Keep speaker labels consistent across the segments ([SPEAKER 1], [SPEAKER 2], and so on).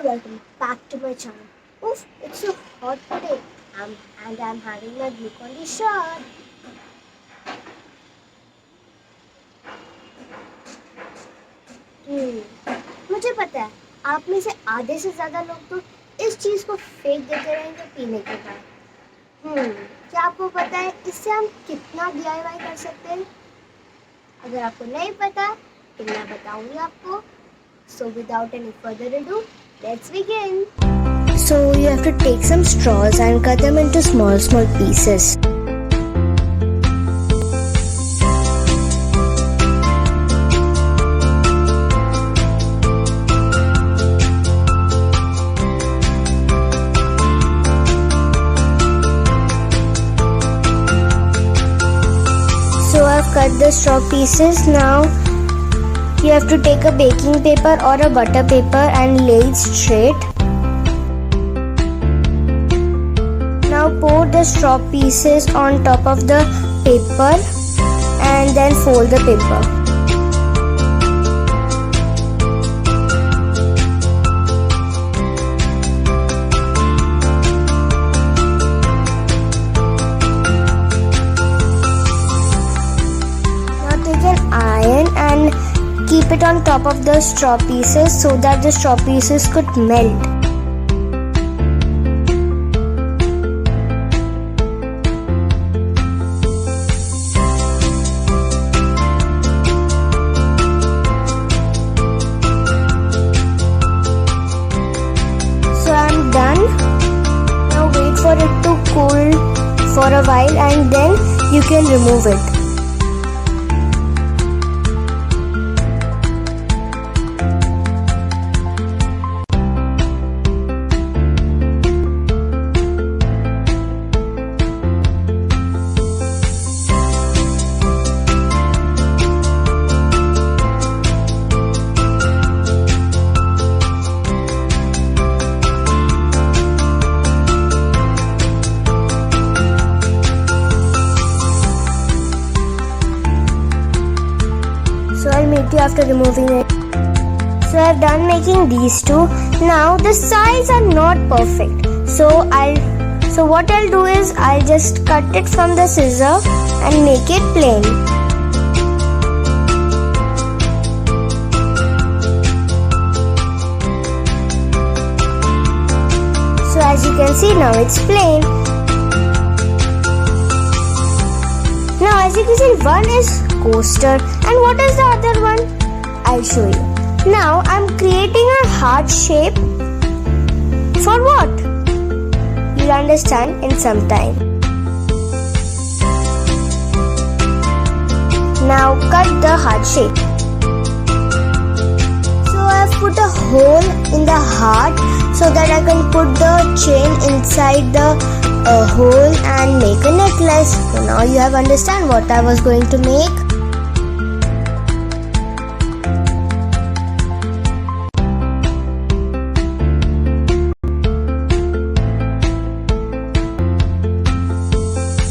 [SPEAKER 1] welcome back to my channel. Oof, it's so hot today. I'm having my glucon-D shot. मुझे पता है आप में से आधे से ज़्यादा लोग तो इस चीज़ को फेंक देते रहेंगे पीने के बाद। क्या आपको पता है इससे हम कितना DIY कर सकते हैं? अगर आपको नहीं पता तो मैं बताऊंगी आपको। So without any further ado, let's begin. So you have to take some straws and cut them into small pieces. So I've cut the straw pieces. Now you have to take a baking paper or a butter paper and lay it straight. Now pour the straw pieces on top of the paper and then fold the paper. Now take an iron and keep it on top of the straw pieces so that the straw pieces could melt. So I'm done. Now wait for it to cool for a while and then you can remove it. So I'll meet you after removing it. So I've done making these two. Now the sides are not perfect. So what I'll do is I'll just cut it from the scissor and make it plain. So as you can see now it's plain. Now as you can see one is coaster and what is the other one? I'll show you. Now I'm creating a heart shape. For what? You'll understand in some time. Now cut the heart shape. So I've put a hole in the heart so that I can put the chain inside the hole and make a necklace. So now you have understand what I was going to make.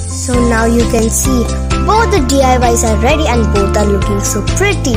[SPEAKER 1] So now you can see both the DIYs are ready and both are looking so pretty.